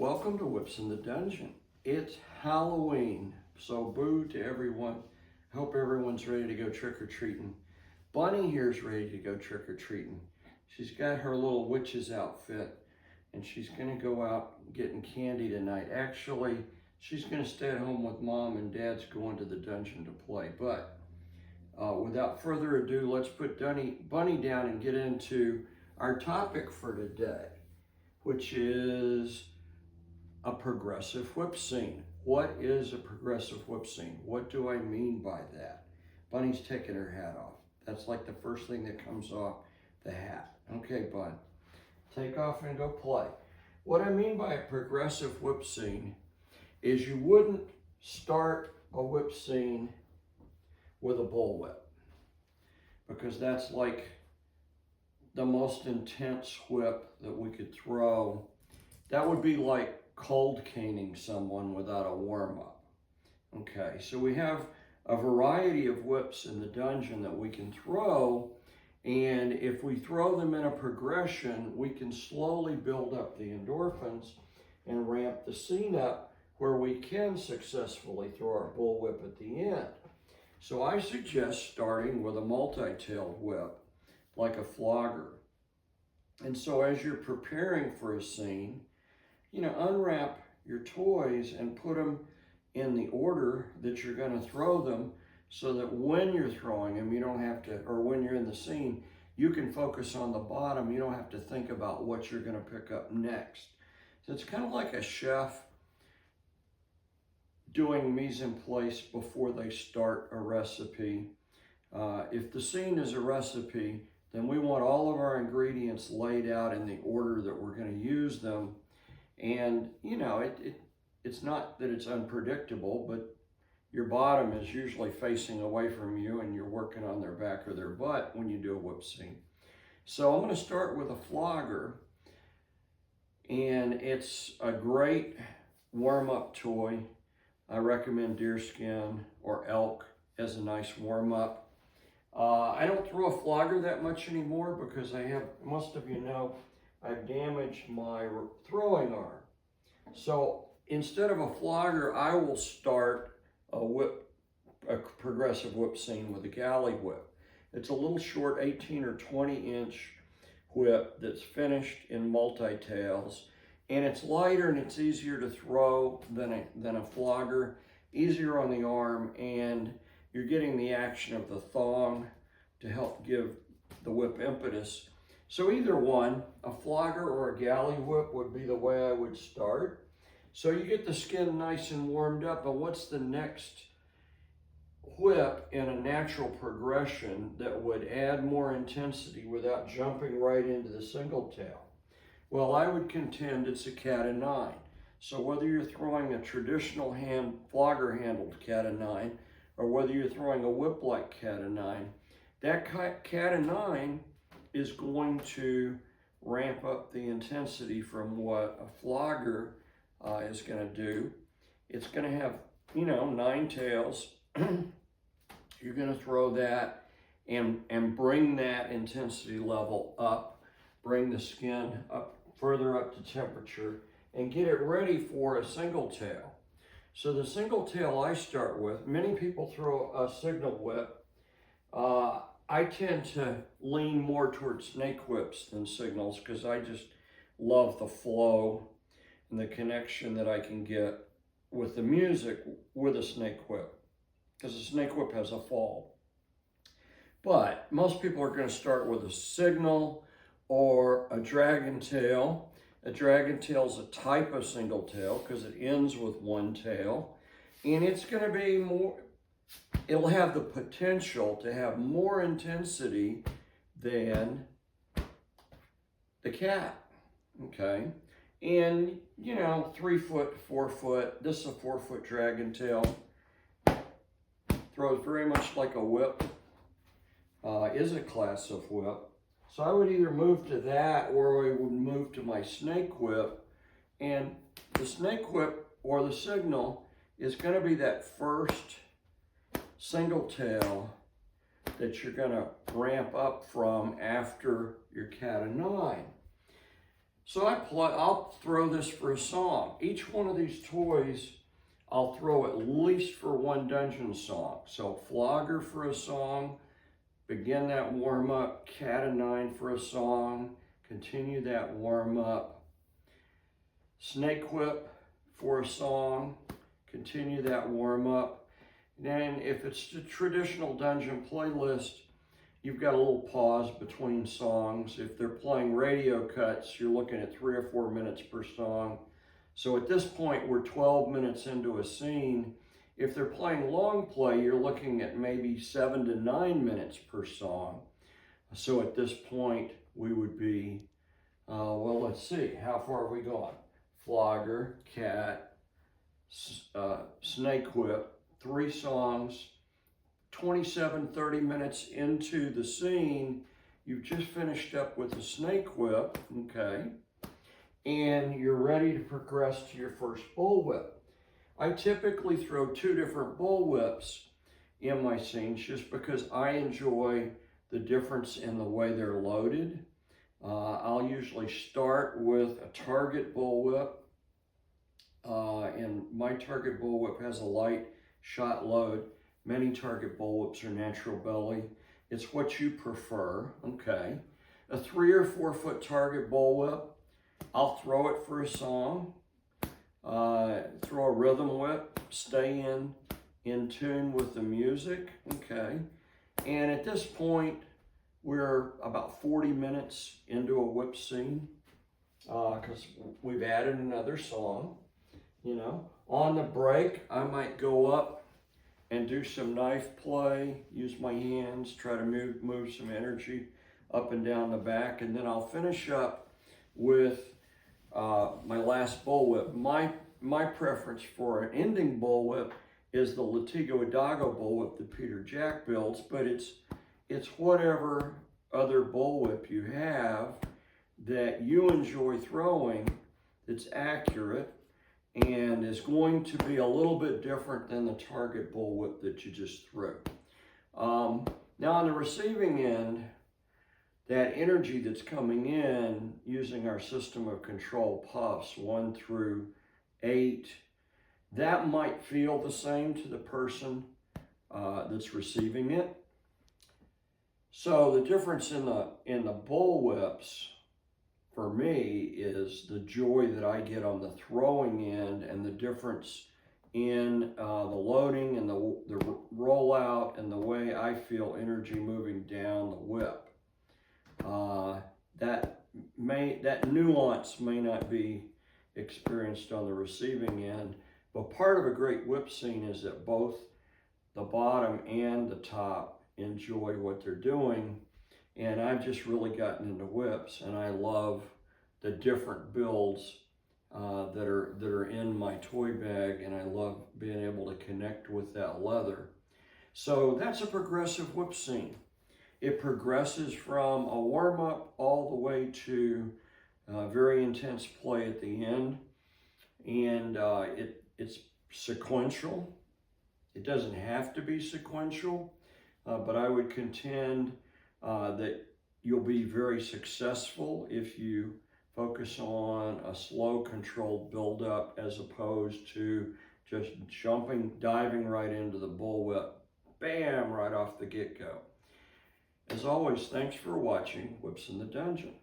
Welcome to Whips in the Dungeon. It's Halloween, so boo to everyone. Hope everyone's ready to go trick-or-treating. Bunny here's ready to go trick-or-treating. She's got her little witch's outfit, and she's gonna go out getting candy tonight. Actually, she's gonna stay at home with Mom, and Dad's going to the dungeon to play. But without further ado, let's put Bunny down and get into our topic for today, which is a progressive whip scene. What is a progressive whip scene? What do I mean by that? Bunny's taking her hat off. That's like the first thing that comes off the hat. Okay, Bun, take off and go play. What I mean by a progressive whip scene is you wouldn't start a whip scene with a bullwhip, because that's like the most intense whip that we could throw. That would be like cold caning someone without a warm-up. Okay, so we have a variety of whips in the dungeon that we can throw, and if we throw them in a progression, we can slowly build up the endorphins and ramp the scene up where we can successfully throw our bullwhip at the end. So I suggest starting with a multi-tailed whip, like a flogger. And so as you're preparing for a scene, unwrap your toys and put them in the order that you're going to throw them, so that when you're throwing them, you don't have to, or when you're in the scene, you can focus on the bottom. You don't have to think about what you're going to pick up next. So it's kind of like a chef doing mise en place before they start a recipe. If the scene is a recipe, then we want all of our ingredients laid out in the order that we're going to use them. And, it's not that it's unpredictable, but your bottom is usually facing away from you and you're working on their back or their butt when you do a whip scene. So I'm going to start with a flogger, and it's a great warm-up toy. I recommend deerskin or elk as a nice warm-up. I don't throw a flogger that much anymore because most of you know, I've damaged my throwing arm. So instead of a flogger, I will start a progressive whip scene with a galley whip. It's a little short 18 or 20 inch whip that's finished in multi-tails, and it's lighter and it's easier to throw than a flogger, easier on the arm, and you're getting the action of the thong to help give the whip impetus. So either one, a flogger or a galley whip, would be the way I would start. So you get the skin nice and warmed up, but what's the next whip in a natural progression that would add more intensity without jumping right into the single tail? Well, I would contend it's a cat of nine. So whether you're throwing a traditional flogger handled cat of nine, or whether you're throwing a whip like cat of nine, that cat of nine is going to ramp up the intensity from what a flogger is going to do. It's going to have, 9 tails. You're going to throw that and bring that intensity level up, bring the skin up further up to temperature, and get it ready for a single tail. So the single tail I start with, many people throw a signal whip. I tend to lean more towards snake whips than signals because I just love the flow and the connection that I can get with the music with a snake whip, because a snake whip has a fall. But most people are going to start with a signal or a dragon tail. A dragon tail is a type of single tail because it ends with one tail, and it's going to be more, it'll have the potential to have more intensity than the cat, okay? And, 3 foot, 4 foot, this is a 4 foot dragon tail, throws very much like a whip, is a class of whip. So I would either move to that, or I would move to my snake whip, and the snake whip or the signal is going to be that first single tail that you're going to ramp up from after your cat of nine. So I'll throw this for a song. Each one of these toys, I'll throw at least for one dungeon song. So flogger for a song, begin that warm up, cat o' nine for a song, continue that warm up, snake whip for a song, continue that warm up. Then if it's the traditional dungeon playlist, you've got a little pause between songs. If they're playing radio cuts, you're looking at 3 or 4 minutes per song. So at this point, we're 12 minutes into a scene. If they're playing long play, you're looking at maybe 7 to 9 minutes per song. So at this point, we would be, well, let's see, how far have we gone? Flogger, cat, snake whip, 3 songs, 27, 30 minutes into the scene, you've just finished up with a snake whip, okay, and you're ready to progress to your first bullwhip. I typically throw 2 different bullwhips in my scenes just because I enjoy the difference in the way they're loaded. I'll usually start with a target bullwhip, and my target bullwhip has a light shot load. Many target bullwhips are natural belly. It's what you prefer, okay. A 3 or 4 foot target bullwhip, I'll throw it for a song, throw a rhythm whip, stay in tune with the music, okay. And at this point, we're about 40 minutes into a whip scene because we've added another song, you know. On the break, I might go up and do some knife play, use my hands, try to move some energy up and down the back, and then I'll finish up with my last bullwhip. My preference for an ending bullwhip is the Latigo Adago bullwhip that Peter Jack builds, but it's whatever other bullwhip you have that you enjoy throwing that's accurate and is going to be a little bit different than the target bullwhip that you just threw. Now on the receiving end, that energy that's coming in using our system of control puffs 1 through 8, that might feel the same to the person that's receiving it. So the difference in the bullwhips for me is the joy that I get on the throwing end, and the difference in the loading and the rollout and the way I feel energy moving down the whip. That nuance may not be experienced on the receiving end, but part of a great whip scene is that both the bottom and the top enjoy what they're doing. And I've just really gotten into whips, and I love the different builds that are in my toy bag, and I love being able to connect with that leather. So that's a progressive whip scene. It progresses from a warm-up all the way to very intense play at the end, and it's sequential. It doesn't have to be sequential, but I would contend that you'll be very successful if you focus on a slow, controlled buildup as opposed to just diving right into the bullwhip, bam, right off the get-go. As always, thanks for watching Whips in the Dungeon.